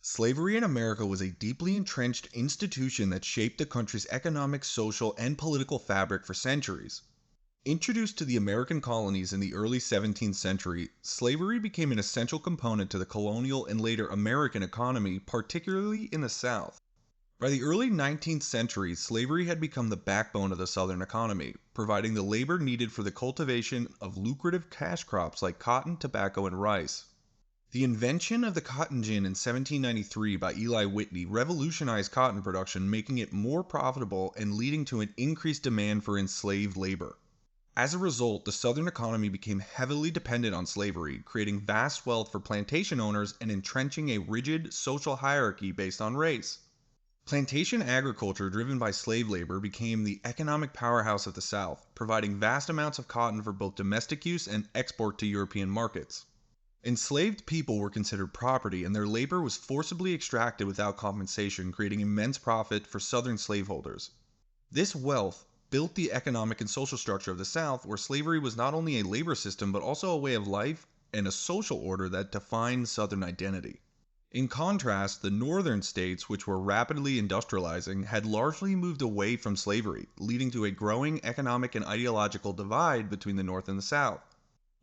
Slavery in America was a deeply entrenched institution that shaped the country's economic, social, and political fabric for centuries. Introduced to the American colonies in the early 17th century, slavery became an essential component to the colonial and later American economy, particularly in the South. By the early 19th century, slavery had become the backbone of the Southern economy, providing the labor needed for the cultivation of lucrative cash crops like cotton, tobacco, and rice. The invention of the cotton gin in 1793 by Eli Whitney revolutionized cotton production, making it more profitable and leading to an increased demand for enslaved labor. As a result, the Southern economy became heavily dependent on slavery, creating vast wealth for plantation owners and entrenching a rigid social hierarchy based on race. Plantation agriculture driven by slave labor became the economic powerhouse of the South, providing vast amounts of cotton for both domestic use and export to European markets. Enslaved people were considered property, and their labor was forcibly extracted without compensation, creating immense profit for Southern slaveholders. This wealth built the economic and social structure of the South, where slavery was not only a labor system but also a way of life and a social order that defined Southern identity. In contrast, the Northern states, which were rapidly industrializing, had largely moved away from slavery, leading to a growing economic and ideological divide between the North and the South.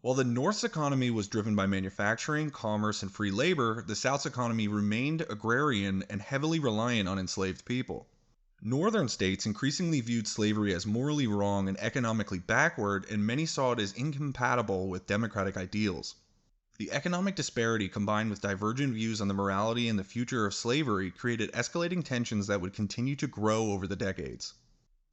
While the North's economy was driven by manufacturing, commerce, and free labor, the South's economy remained agrarian and heavily reliant on enslaved people. Northern states increasingly viewed slavery as morally wrong and economically backward, and many saw it as incompatible with democratic ideals. The economic disparity combined with divergent views on the morality and the future of slavery created escalating tensions that would continue to grow over the decades.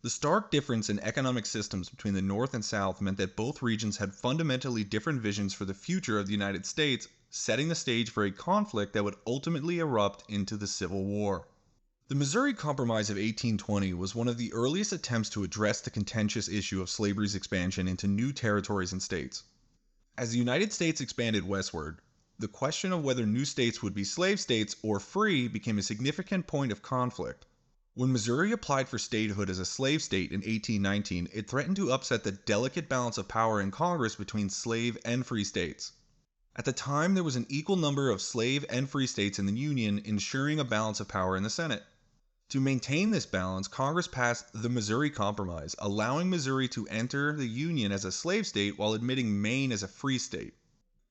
The stark difference in economic systems between the North and South meant that both regions had fundamentally different visions for the future of the United States, setting the stage for a conflict that would ultimately erupt into the Civil War. The Missouri Compromise of 1820 was one of the earliest attempts to address the contentious issue of slavery's expansion into new territories and states. As the United States expanded westward, the question of whether new states would be slave states or free became a significant point of conflict. When Missouri applied for statehood as a slave state in 1819, it threatened to upset the delicate balance of power in Congress between slave and free states. At the time, there was an equal number of slave and free states in the Union, ensuring a balance of power in the Senate. To maintain this balance, Congress passed the Missouri Compromise, allowing Missouri to enter the Union as a slave state while admitting Maine as a free state.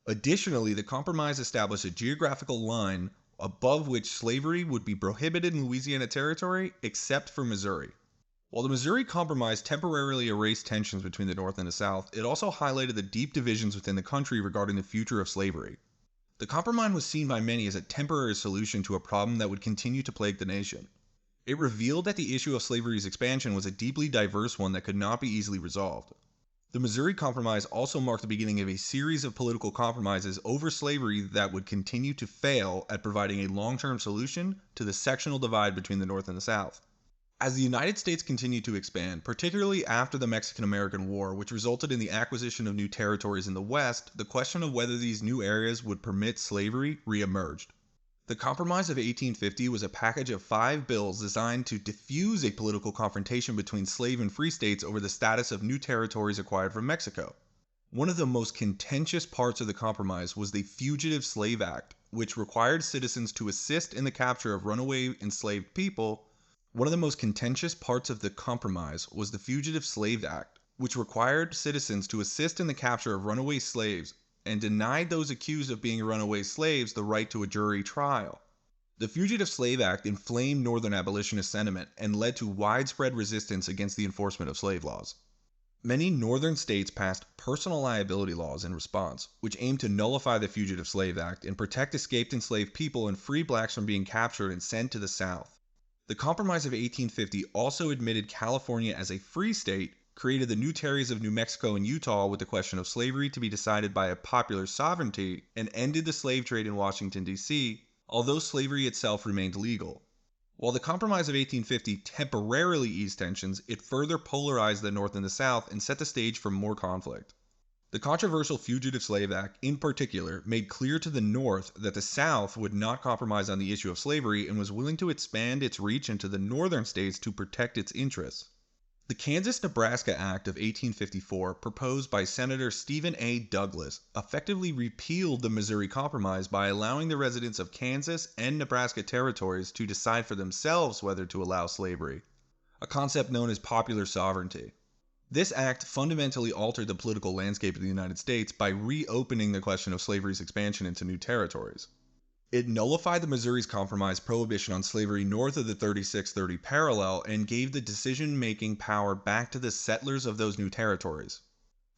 Additionally, the compromise established a geographical line above which slavery would be prohibited in Louisiana Territory except for Missouri. While the Missouri Compromise temporarily erased tensions between the North and the South, it also highlighted the deep divisions within the country regarding the future of slavery. The compromise was seen by many as a temporary solution to a problem that would continue to plague the nation. It revealed that the issue of slavery's expansion was a deeply diverse one that could not be easily resolved. The Missouri Compromise also marked the beginning of a series of political compromises over slavery that would continue to fail at providing a long-term solution to the sectional divide between the North and the South. As the United States continued to expand, particularly after the Mexican-American War, which resulted in the acquisition of new territories in the West, the question of whether these new areas would permit slavery reemerged. The Compromise of 1850 was a package of 5 bills designed to diffuse a political confrontation between slave and free states over the status of new territories acquired from Mexico. One of the most contentious parts of the compromise was the Fugitive Slave Act, which required citizens to assist in the capture of runaway enslaved people. One of the most contentious parts of the compromise was the Fugitive Slave Act, which required citizens to assist in the capture of runaway slaves and denied those accused of being runaway slaves the right to a jury trial. The Fugitive Slave Act inflamed Northern abolitionist sentiment and led to widespread resistance against the enforcement of slave laws. Many Northern states passed personal liability laws in response, which aimed to nullify the Fugitive Slave Act and protect escaped enslaved people and free blacks from being captured and sent to the South. The Compromise of 1850 also admitted California as a free state, created the new territories of New Mexico and Utah with the question of slavery to be decided by a popular sovereignty, and ended the slave trade in Washington, D.C., although slavery itself remained legal. While the Compromise of 1850 temporarily eased tensions, it further polarized the North and the South and set the stage for more conflict. The controversial Fugitive Slave Act, in particular, made clear to the North that the South would not compromise on the issue of slavery and was willing to expand its reach into the northern states to protect its interests. The Kansas-Nebraska Act of 1854, proposed by Senator Stephen A. Douglas, effectively repealed the Missouri Compromise by allowing the residents of Kansas and Nebraska territories to decide for themselves whether to allow slavery, a concept known as popular sovereignty. This act fundamentally altered the political landscape of the United States by reopening the question of slavery's expansion into new territories. It nullified the Missouri's Compromise prohibition on slavery north of the 3630 parallel and gave the decision-making power back to the settlers of those new territories.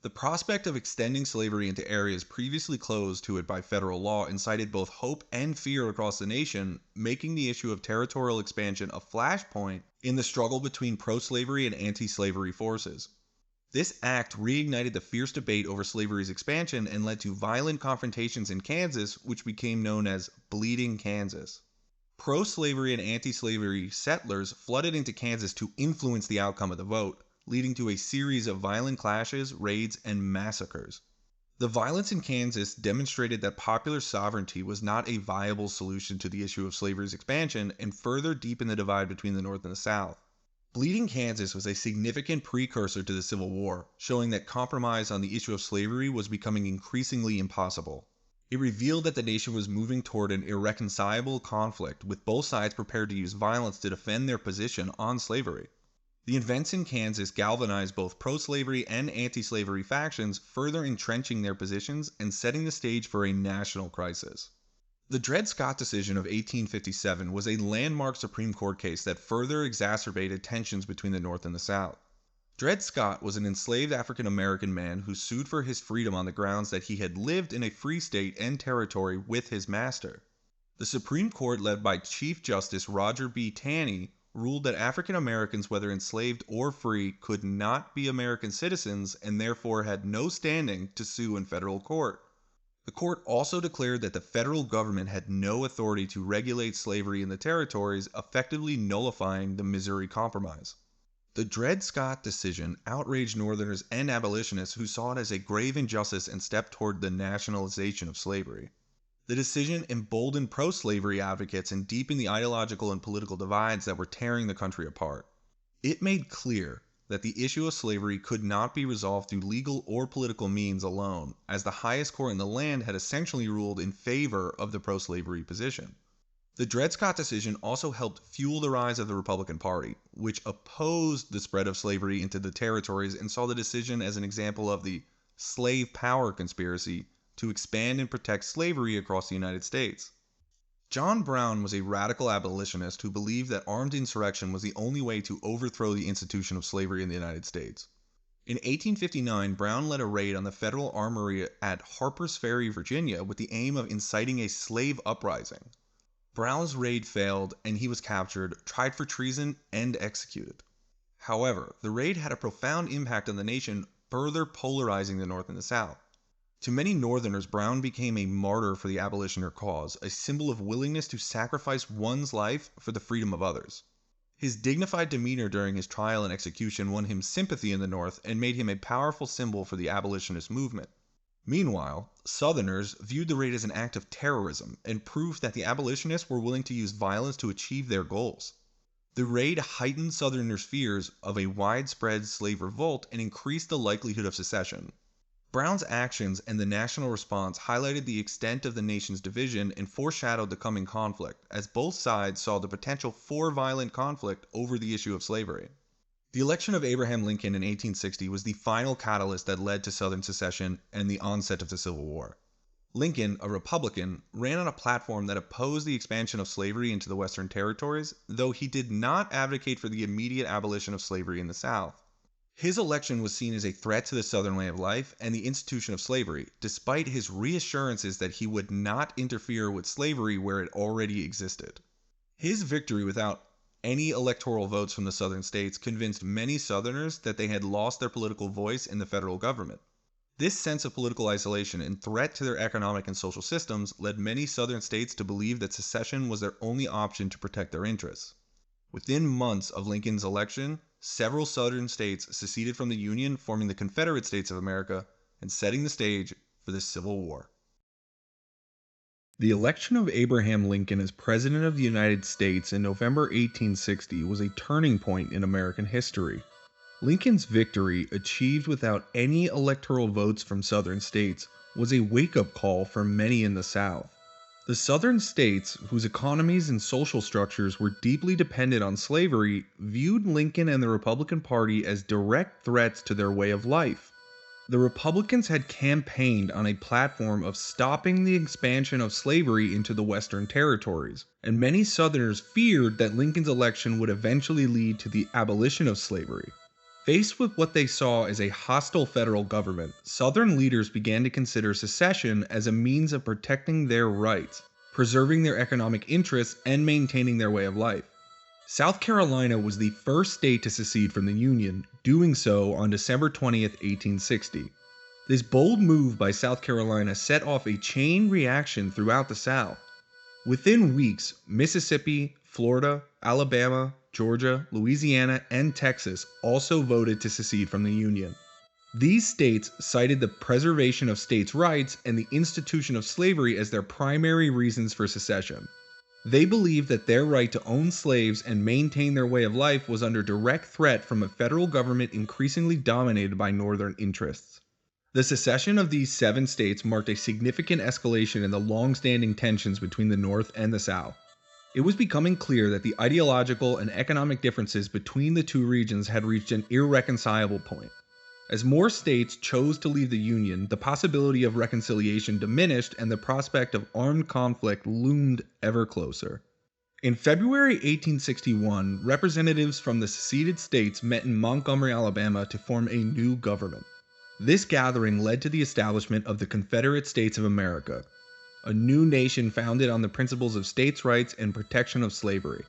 The prospect of extending slavery into areas previously closed to it by federal law incited both hope and fear across the nation, making the issue of territorial expansion a flashpoint in the struggle between pro-slavery and anti-slavery forces. This act reignited the fierce debate over slavery's expansion and led to violent confrontations in Kansas, which became known as Bleeding Kansas. Pro-slavery and anti-slavery settlers flooded into Kansas to influence the outcome of the vote, leading to a series of violent clashes, raids, and massacres. The violence in Kansas demonstrated that popular sovereignty was not a viable solution to the issue of slavery's expansion and further deepened the divide between the North and the South. Bleeding Kansas was a significant precursor to the Civil War, showing that compromise on the issue of slavery was becoming increasingly impossible. It revealed that the nation was moving toward an irreconcilable conflict, with both sides prepared to use violence to defend their position on slavery. The events in Kansas galvanized both pro-slavery and anti-slavery factions, further entrenching their positions and setting the stage for a national crisis. The Dred Scott decision of 1857 was a landmark Supreme Court case that further exacerbated tensions between the North and the South. Dred Scott was an enslaved African American man who sued for his freedom on the grounds that he had lived in a free state and territory with his master. The Supreme Court, led by Chief Justice Roger B. Taney, ruled that African Americans, whether enslaved or free, could not be American citizens and therefore had no standing to sue in federal court. The court also declared that the federal government had no authority to regulate slavery in the territories, effectively nullifying the Missouri Compromise. The Dred Scott decision outraged Northerners and abolitionists who saw it as a grave injustice and step toward the nationalization of slavery. The decision emboldened pro-slavery advocates and deepened the ideological and political divides that were tearing the country apart. It made clear that the issue of slavery could not be resolved through legal or political means alone, as the highest court in the land had essentially ruled in favor of the pro-slavery position. The Dred Scott decision also helped fuel the rise of the Republican Party, which opposed the spread of slavery into the territories and saw the decision as an example of the slave power conspiracy to expand and protect slavery across the United States. John Brown was a radical abolitionist who believed that armed insurrection was the only way to overthrow the institution of slavery in the United States. In 1859, Brown led a raid on the federal armory at Harper's Ferry, Virginia, with the aim of inciting a slave uprising. Brown's raid failed, and he was captured, tried for treason, and executed. However, the raid had a profound impact on the nation, further polarizing the North and the South. To many Northerners, Brown became a martyr for the abolitioner cause, a symbol of willingness to sacrifice one's life for the freedom of others. His dignified demeanor during his trial and execution won him sympathy in the North and made him a powerful symbol for the abolitionist movement. Meanwhile, Southerners viewed the raid as an act of terrorism and proof that the abolitionists were willing to use violence to achieve their goals. The raid heightened Southerners' fears of a widespread slave revolt and increased the likelihood of secession. Brown's actions and the national response highlighted the extent of the nation's division and foreshadowed the coming conflict, as both sides saw the potential for violent conflict over the issue of slavery. The election of Abraham Lincoln in 1860 was the final catalyst that led to Southern secession and the onset of the Civil War. Lincoln, a Republican, ran on a platform that opposed the expansion of slavery into the Western territories, though he did not advocate for the immediate abolition of slavery in the South. His election was seen as a threat to the Southern way of life and the institution of slavery, despite his reassurances that he would not interfere with slavery where it already existed. His victory without any electoral votes from the Southern states convinced many Southerners that they had lost their political voice in the federal government. This sense of political isolation and threat to their economic and social systems led many Southern states to believe that secession was their only option to protect their interests. Within months of Lincoln's election, several Southern states seceded from the Union, forming the Confederate States of America and setting the stage for the Civil War. The election of Abraham Lincoln as President of the United States in November 1860 was a turning point in American history. Lincoln's victory, achieved without any electoral votes from Southern states, was a wake-up call for many in the South. The Southern states, whose economies and social structures were deeply dependent on slavery, viewed Lincoln and the Republican Party as direct threats to their way of life. The Republicans had campaigned on a platform of stopping the expansion of slavery into the Western territories, and many Southerners feared that Lincoln's election would eventually lead to the abolition of slavery. Faced with what they saw as a hostile federal government, Southern leaders began to consider secession as a means of protecting their rights, preserving their economic interests, and maintaining their way of life. South Carolina was the first state to secede from the Union, doing so on December 20th, 1860. This bold move by South Carolina set off a chain reaction throughout the South. Within weeks, Mississippi, Florida, Alabama, Georgia, Louisiana, and Texas also voted to secede from the Union. These states cited the preservation of states' rights and the institution of slavery as their primary reasons for secession. They believed that their right to own slaves and maintain their way of life was under direct threat from a federal government increasingly dominated by Northern interests. The secession of these 7 states marked a significant escalation in the long-standing tensions between the North and the South. It was becoming clear that the ideological and economic differences between the two regions had reached an irreconcilable point. As more states chose to leave the Union, the possibility of reconciliation diminished and the prospect of armed conflict loomed ever closer. In February 1861, representatives from the seceded states met in Montgomery, Alabama to form a new government. This gathering led to the establishment of the Confederate States of America, a new nation founded on the principles of states' rights and protection of slavery.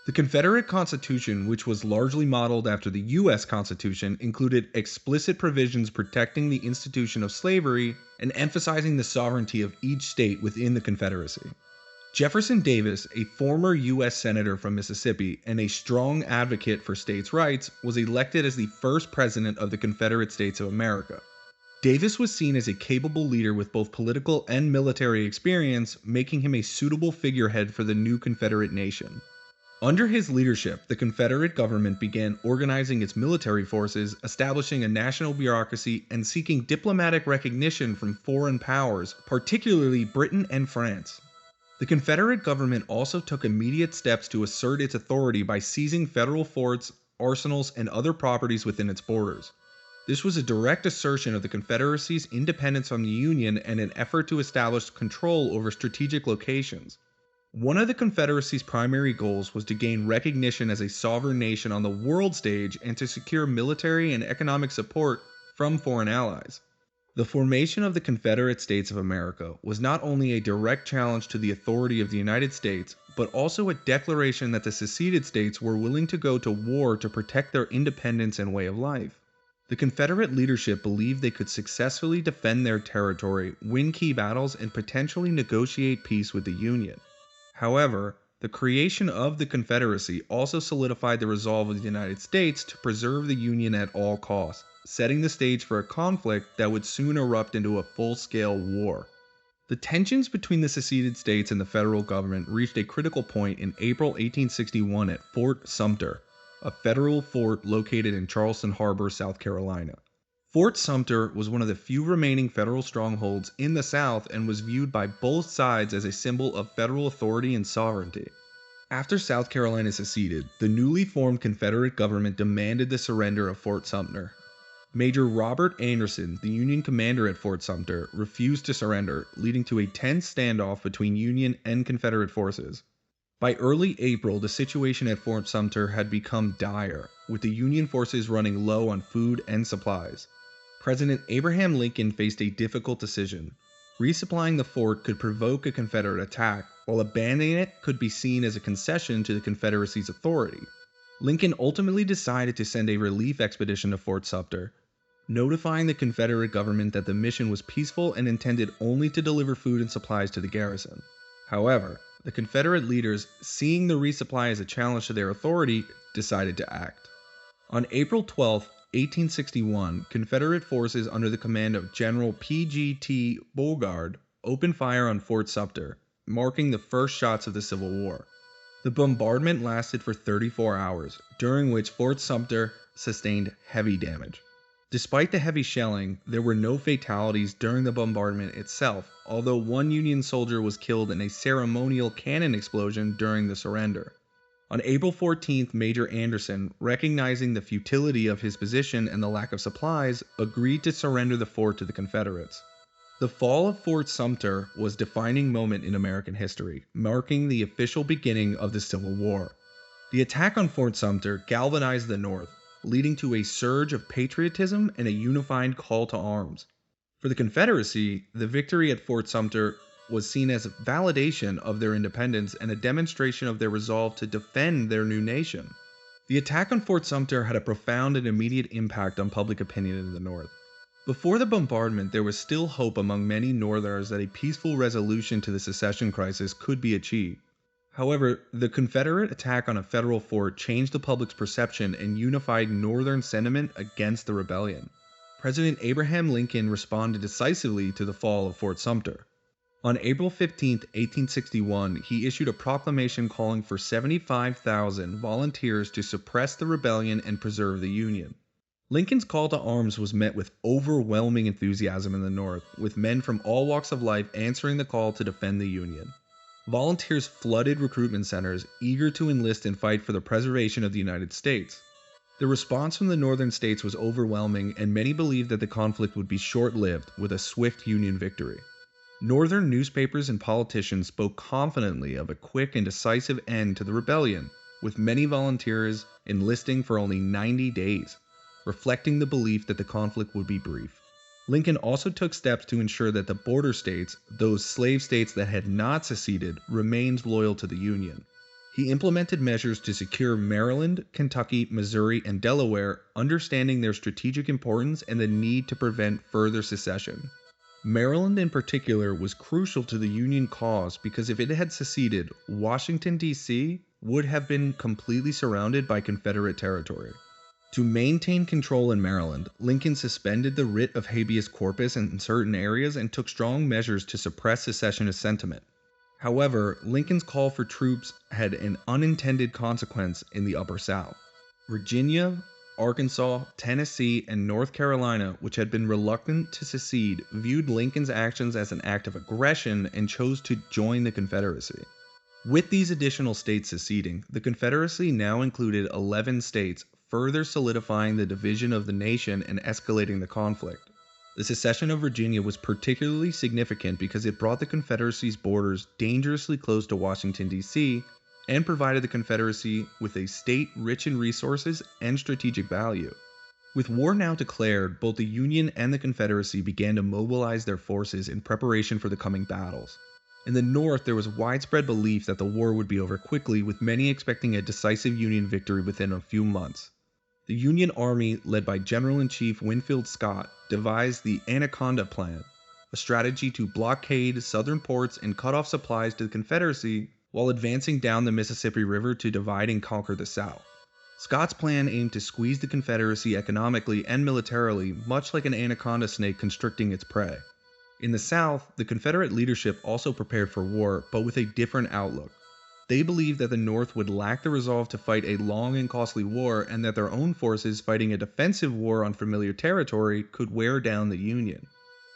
The Confederate Constitution, which was largely modeled after the U.S. Constitution, included explicit provisions protecting the institution of slavery and emphasizing the sovereignty of each state within the Confederacy. Jefferson Davis, a former U.S. Senator from Mississippi and a strong advocate for states' rights, was elected as the first president of the Confederate States of America. Davis was seen as a capable leader with both political and military experience, making him a suitable figurehead for the new Confederate nation. Under his leadership, the Confederate government began organizing its military forces, establishing a national bureaucracy, and seeking diplomatic recognition from foreign powers, particularly Britain and France. The Confederate government also took immediate steps to assert its authority by seizing federal forts, arsenals, and other properties within its borders. This was a direct assertion of the Confederacy's independence from the Union and an effort to establish control over strategic locations. One of the Confederacy's primary goals was to gain recognition as a sovereign nation on the world stage and to secure military and economic support from foreign allies. The formation of the Confederate States of America was not only a direct challenge to the authority of the United States, but also a declaration that the seceded states were willing to go to war to protect their independence and way of life. The Confederate leadership believed they could successfully defend their territory, win key battles, and potentially negotiate peace with the Union. However, the creation of the Confederacy also solidified the resolve of the United States to preserve the Union at all costs, setting the stage for a conflict that would soon erupt into a full-scale war. The tensions between the seceded states and the federal government reached a critical point in April 1861 at Fort Sumter, a federal fort located in Charleston Harbor, South Carolina. Fort Sumter was one of the few remaining federal strongholds in the South and was viewed by both sides as a symbol of federal authority and sovereignty. After South Carolina seceded, the newly formed Confederate government demanded the surrender of Fort Sumter. Major Robert Anderson, the Union commander at Fort Sumter, refused to surrender, leading to a tense standoff between Union and Confederate forces. By early April, the situation at Fort Sumter had become dire, with the Union forces running low on food and supplies. President Abraham Lincoln faced a difficult decision. Resupplying the fort could provoke a Confederate attack, while abandoning it could be seen as a concession to the Confederacy's authority. Lincoln ultimately decided to send a relief expedition to Fort Sumter, notifying the Confederate government that the mission was peaceful and intended only to deliver food and supplies to the garrison. However, the Confederate leaders, seeing the resupply as a challenge to their authority, decided to act. On April 12, 1861, Confederate forces under the command of General P.G.T. Beauregard opened fire on Fort Sumter, marking the first shots of the Civil War. The bombardment lasted for 34 hours, during which Fort Sumter sustained heavy damage. Despite the heavy shelling, there were no fatalities during the bombardment itself, although one Union soldier was killed in a ceremonial cannon explosion during the surrender. On April 14th, Major Anderson, recognizing the futility of his position and the lack of supplies, agreed to surrender the fort to the Confederates. The fall of Fort Sumter was a defining moment in American history, marking the official beginning of the Civil War. The attack on Fort Sumter galvanized the North, leading to a surge of patriotism and a unified call to arms. For the Confederacy, the victory at Fort Sumter was seen as a validation of their independence and a demonstration of their resolve to defend their new nation. The attack on Fort Sumter had a profound and immediate impact on public opinion in the North. Before the bombardment, there was still hope among many Northerners that a peaceful resolution to the secession crisis could be achieved. However, the Confederate attack on a federal fort changed the public's perception and unified Northern sentiment against the rebellion. President Abraham Lincoln responded decisively to the fall of Fort Sumter. On April 15, 1861, he issued a proclamation calling for 75,000 volunteers to suppress the rebellion and preserve the Union. Lincoln's call to arms was met with overwhelming enthusiasm in the North, with men from all walks of life answering the call to defend the Union. Volunteers flooded recruitment centers, eager to enlist and fight for the preservation of the United States. The response from the northern states was overwhelming, and many believed that the conflict would be short-lived, with a swift Union victory. Northern newspapers and politicians spoke confidently of a quick and decisive end to the rebellion, with many volunteers enlisting for only 90 days. Reflecting the belief that the conflict would be brief. Lincoln also took steps to ensure that the border states, those slave states that had not seceded, remained loyal to the Union. He implemented measures to secure Maryland, Kentucky, Missouri, and Delaware, understanding their strategic importance and the need to prevent further secession. Maryland in particular was crucial to the Union cause because if it had seceded, Washington, D.C. would have been completely surrounded by Confederate territory. To maintain control in Maryland, Lincoln suspended the writ of habeas corpus in certain areas and took strong measures to suppress secessionist sentiment. However, Lincoln's call for troops had an unintended consequence in the Upper South. Virginia, Arkansas, Tennessee, and North Carolina, which had been reluctant to secede, viewed Lincoln's actions as an act of aggression and chose to join the Confederacy. With these additional states seceding, the Confederacy now included 11 states, further solidifying the division of the nation and escalating the conflict. The secession of Virginia was particularly significant because it brought the Confederacy's borders dangerously close to Washington, D.C., and provided the Confederacy with a state rich in resources and strategic value. With war now declared, both the Union and the Confederacy began to mobilize their forces in preparation for the coming battles. In the North, there was widespread belief that the war would be over quickly, with many expecting a decisive Union victory within a few months. The Union Army, led by General-in-Chief Winfield Scott, devised the Anaconda Plan, a strategy to blockade southern ports and cut off supplies to the Confederacy while advancing down the Mississippi River to divide and conquer the South. Scott's plan aimed to squeeze the Confederacy economically and militarily, much like an anaconda snake constricting its prey. In the South, the Confederate leadership also prepared for war, but with a different outlook. They believed that the North would lack the resolve to fight a long and costly war, and that their own forces fighting a defensive war on familiar territory could wear down the Union.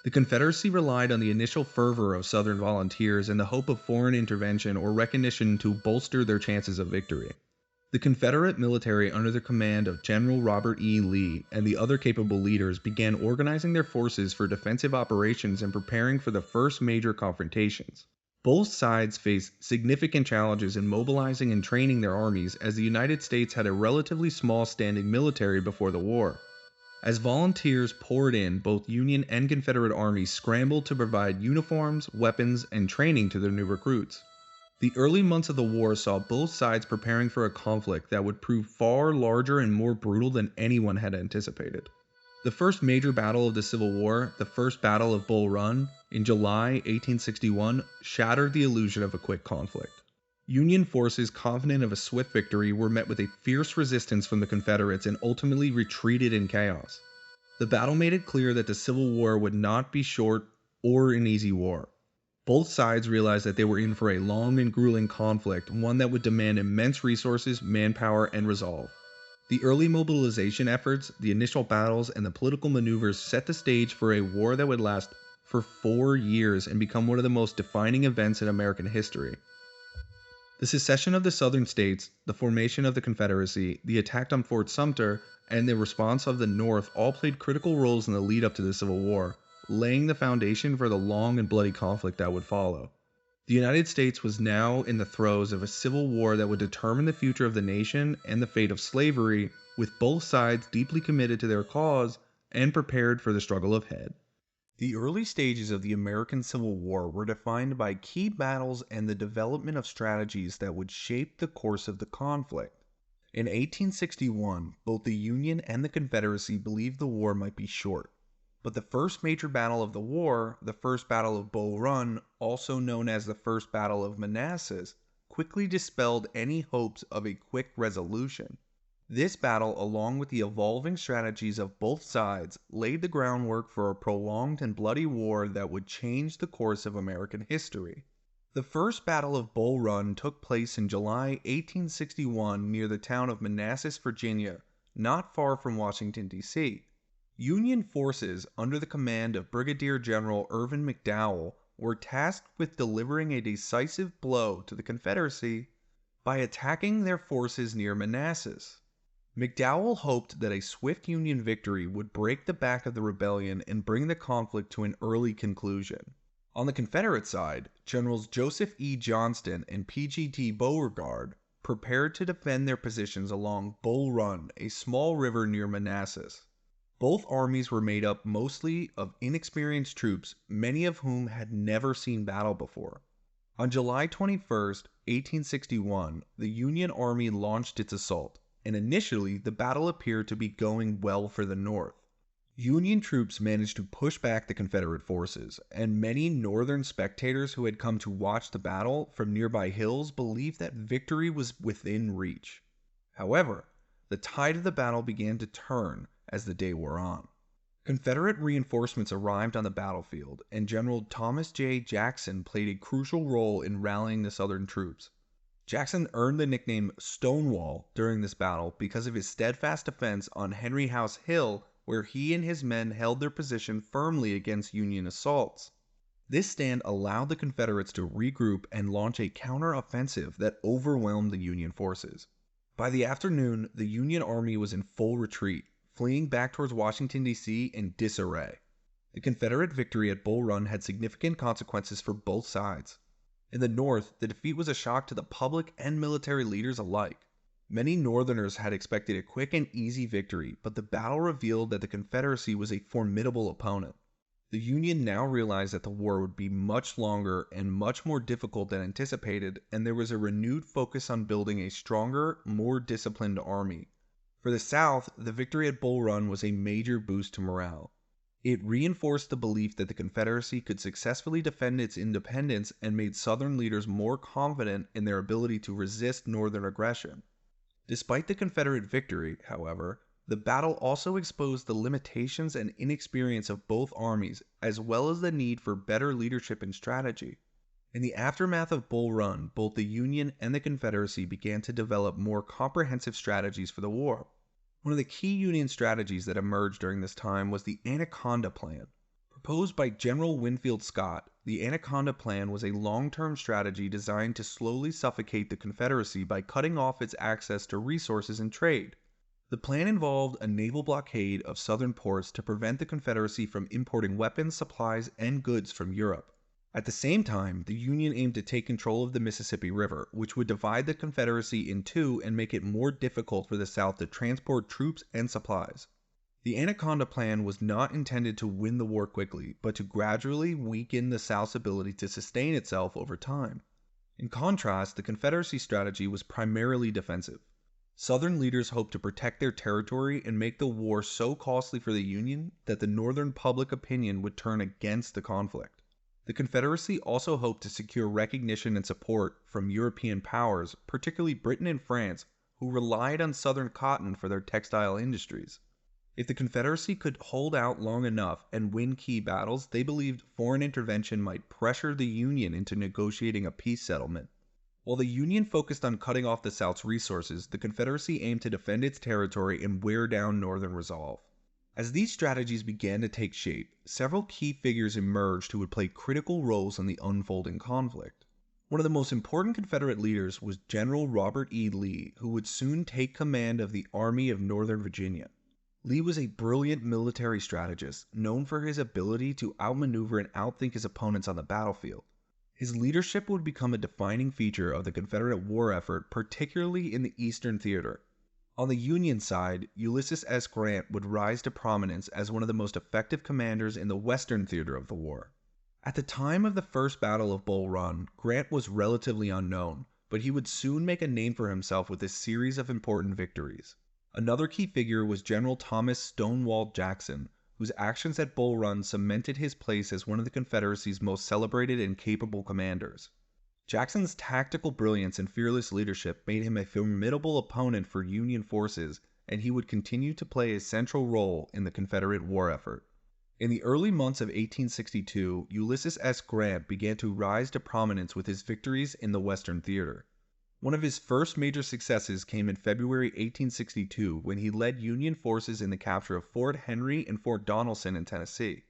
The Confederacy relied on the initial fervor of Southern volunteers and the hope of foreign intervention or recognition to bolster their chances of victory. The Confederate military under the command of General Robert E. Lee and the other capable leaders began organizing their forces for defensive operations and preparing for the first major confrontations. Both sides faced significant challenges in mobilizing and training their armies, as the United States had a relatively small standing military before the war. As volunteers poured in, both Union and Confederate armies scrambled to provide uniforms, weapons, and training to their new recruits. The early months of the war saw both sides preparing for a conflict that would prove far larger and more brutal than anyone had anticipated. The first major battle of the Civil War, the First Battle of Bull Run, in July 1861, shattered the illusion of a quick conflict. Union forces, confident of a swift victory, were met with a fierce resistance from the Confederates and ultimately retreated in chaos. The battle made it clear that the Civil War would not be short or an easy war. Both sides realized that they were in for a long and grueling conflict, one that would demand immense resources, manpower, and resolve. The early mobilization efforts, the initial battles, and the political maneuvers set the stage for a war that would last for 4 years and become one of the most defining events in American history. The secession of the Southern states, the formation of the Confederacy, the attack on Fort Sumter, and the response of the North all played critical roles in the lead up to the Civil War, laying the foundation for the long and bloody conflict that would follow. The United States was now in the throes of a civil war that would determine the future of the nation and the fate of slavery, with both sides deeply committed to their cause and prepared for the struggle ahead. The early stages of the American Civil War were defined by key battles and the development of strategies that would shape the course of the conflict. In 1861, both the Union and the Confederacy believed the war might be short. But the first major battle of the war, the First Battle of Bull Run, also known as the First Battle of Manassas, quickly dispelled any hopes of a quick resolution. This battle, along with the evolving strategies of both sides, laid the groundwork for a prolonged and bloody war that would change the course of American history. The First Battle of Bull Run took place in July 1861 near the town of Manassas, Virginia, not far from Washington, D.C. Union forces, under the command of Brigadier General Irvin McDowell, were tasked with delivering a decisive blow to the Confederacy by attacking their forces near Manassas. McDowell hoped that a swift Union victory would break the back of the rebellion and bring the conflict to an early conclusion. On the Confederate side, Generals Joseph E. Johnston and P.G.T. Beauregard prepared to defend their positions along Bull Run, a small river near Manassas. Both armies were made up mostly of inexperienced troops, many of whom had never seen battle before. On July 21, 1861, the Union Army launched its assault, and initially the battle appeared to be going well for the North. Union troops managed to push back the Confederate forces, and many Northern spectators who had come to watch the battle from nearby hills believed that victory was within reach. However, the tide of the battle began to turn as the day wore on. Confederate reinforcements arrived on the battlefield, and General Thomas J. Jackson played a crucial role in rallying the Southern troops. Jackson earned the nickname Stonewall during this battle because of his steadfast defense on Henry House Hill, where he and his men held their position firmly against Union assaults. This stand allowed the Confederates to regroup and launch a counter-offensive that overwhelmed the Union forces. By the afternoon, the Union Army was in full retreat, fleeing back towards Washington, D.C. in disarray. The Confederate victory at Bull Run had significant consequences for both sides. In the North, the defeat was a shock to the public and military leaders alike. Many Northerners had expected a quick and easy victory, but the battle revealed that the Confederacy was a formidable opponent. The Union now realized that the war would be much longer and much more difficult than anticipated, and there was a renewed focus on building a stronger, more disciplined army. For the South, the victory at Bull Run was a major boost to morale. It reinforced the belief that the Confederacy could successfully defend its independence and made Southern leaders more confident in their ability to resist Northern aggression. Despite the Confederate victory, however, the battle also exposed the limitations and inexperience of both armies, as well as the need for better leadership and strategy. In the aftermath of Bull Run, both the Union and the Confederacy began to develop more comprehensive strategies for the war. One of the key Union strategies that emerged during this time was the Anaconda Plan. Proposed by General Winfield Scott, the Anaconda Plan was a long-term strategy designed to slowly suffocate the Confederacy by cutting off its access to resources and trade. The plan involved a naval blockade of southern ports to prevent the Confederacy from importing weapons, supplies, and goods from Europe. At the same time, the Union aimed to take control of the Mississippi River, which would divide the Confederacy in two and make it more difficult for the South to transport troops and supplies. The Anaconda Plan was not intended to win the war quickly, but to gradually weaken the South's ability to sustain itself over time. In contrast, the Confederacy strategy was primarily defensive. Southern leaders hoped to protect their territory and make the war so costly for the Union that the Northern public opinion would turn against the conflict. The Confederacy also hoped to secure recognition and support from European powers, particularly Britain and France, who relied on Southern cotton for their textile industries. If the Confederacy could hold out long enough and win key battles, they believed foreign intervention might pressure the Union into negotiating a peace settlement. While the Union focused on cutting off the South's resources, the Confederacy aimed to defend its territory and wear down Northern resolve. As these strategies began to take shape, several key figures emerged who would play critical roles in the unfolding conflict. One of the most important Confederate leaders was General Robert E. Lee, who would soon take command of the Army of Northern Virginia. Lee was a brilliant military strategist, known for his ability to outmaneuver and outthink his opponents on the battlefield. His leadership would become a defining feature of the Confederate war effort, particularly in the Eastern Theater. On the Union side, Ulysses S. Grant would rise to prominence as one of the most effective commanders in the Western Theater of the war. At the time of the First Battle of Bull Run, Grant was relatively unknown, but he would soon make a name for himself with a series of important victories. Another key figure was General Thomas "Stonewall" Jackson, whose actions at Bull Run cemented his place as one of the Confederacy's most celebrated and capable commanders. Jackson's tactical brilliance and fearless leadership made him a formidable opponent for Union forces, and he would continue to play a central role in the Confederate war effort. In the early months of 1862, Ulysses S. Grant began to rise to prominence with his victories in the Western Theater. One of his first major successes came in February 1862 when he led Union forces in the capture of Fort Henry and Fort Donelson in Tennessee.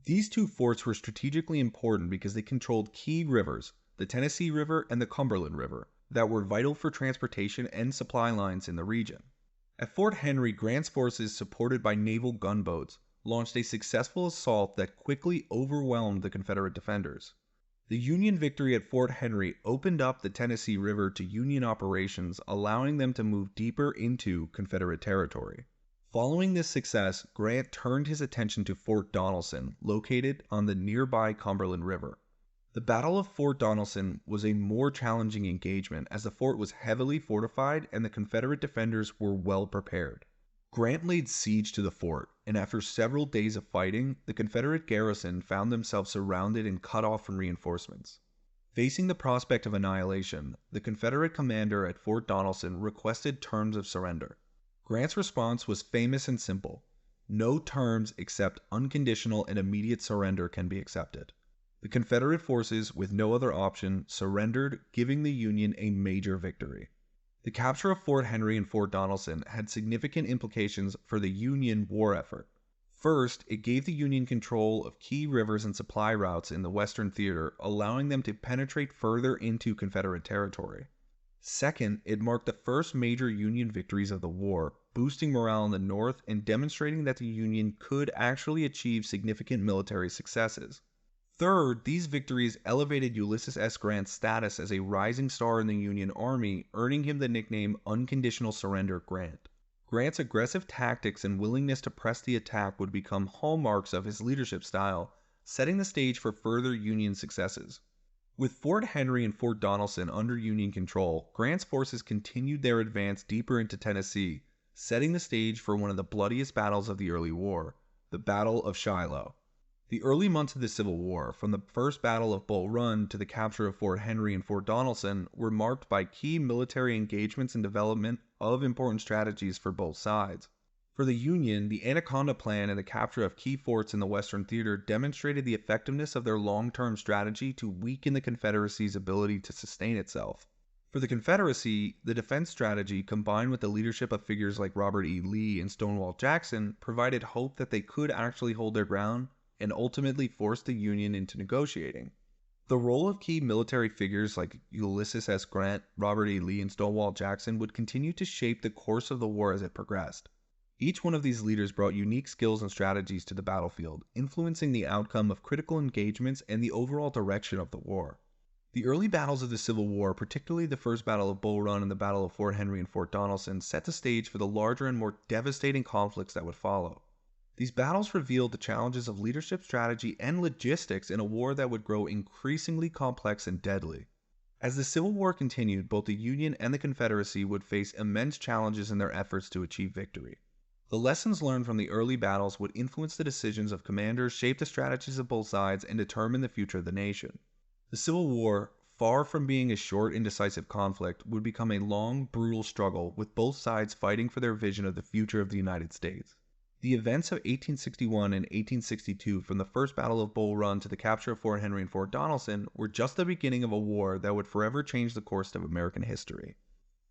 These two forts were strategically important because they controlled key rivers, the Tennessee River and the Cumberland River, that were vital for transportation and supply lines in the region. At Fort Henry, Grant's forces, supported by naval gunboats, launched a successful assault that quickly overwhelmed the Confederate defenders. The Union victory at Fort Henry opened up the Tennessee River to Union operations, allowing them to move deeper into Confederate territory. Following this success, Grant turned his attention to Fort Donelson, located on the nearby Cumberland River. The Battle of Fort Donelson was a more challenging engagement as the fort was heavily fortified and the Confederate defenders were well prepared. Grant laid siege to the fort, and after several days of fighting, the Confederate garrison found themselves surrounded and cut off from reinforcements. Facing the prospect of annihilation, the Confederate commander at Fort Donelson requested terms of surrender. Grant's response was famous and simple: "No terms except unconditional and immediate surrender can be accepted." The Confederate forces, with no other option, surrendered, giving the Union a major victory. The capture of Fort Henry and Fort Donelson had significant implications for the Union war effort. First, it gave the Union control of key rivers and supply routes in the Western Theater, allowing them to penetrate further into Confederate territory. Second, it marked the first major Union victories of the war, boosting morale in the North and demonstrating that the Union could actually achieve significant military successes. Third, these victories elevated Ulysses S. Grant's status as a rising star in the Union Army, earning him the nickname Unconditional Surrender Grant. Grant's aggressive tactics and willingness to press the attack would become hallmarks of his leadership style, setting the stage for further Union successes. With Fort Henry and Fort Donelson under Union control, Grant's forces continued their advance deeper into Tennessee, setting the stage for one of the bloodiest battles of the early war, the Battle of Shiloh. The early months of the Civil War, from the First Battle of Bull Run to the capture of Fort Henry and Fort Donelson, were marked by key military engagements and development of important strategies for both sides. For the Union, the Anaconda Plan and the capture of key forts in the Western Theater demonstrated the effectiveness of their long-term strategy to weaken the Confederacy's ability to sustain itself. For the Confederacy, the defense strategy, combined with the leadership of figures like Robert E. Lee and Stonewall Jackson, provided hope that they could actually hold their ground and ultimately forced the Union into negotiating. The role of key military figures like Ulysses S. Grant, Robert E. Lee, and Stonewall Jackson would continue to shape the course of the war as it progressed. Each one of these leaders brought unique skills and strategies to the battlefield, influencing the outcome of critical engagements and the overall direction of the war. The early battles of the Civil War, particularly the First Battle of Bull Run and the Battle of Fort Henry and Fort Donelson, set the stage for the larger and more devastating conflicts that would follow. These battles revealed the challenges of leadership strategy and logistics in a war that would grow increasingly complex and deadly. As the Civil War continued, both the Union and the Confederacy would face immense challenges in their efforts to achieve victory. The lessons learned from the early battles would influence the decisions of commanders, shape the strategies of both sides, and determine the future of the nation. The Civil War, far from being a short, indecisive conflict, would become a long, brutal struggle with both sides fighting for their vision of the future of the United States. The events of 1861 and 1862, from the First Battle of Bull Run to the capture of Fort Henry and Fort Donelson, were just the beginning of a war that would forever change the course of American history.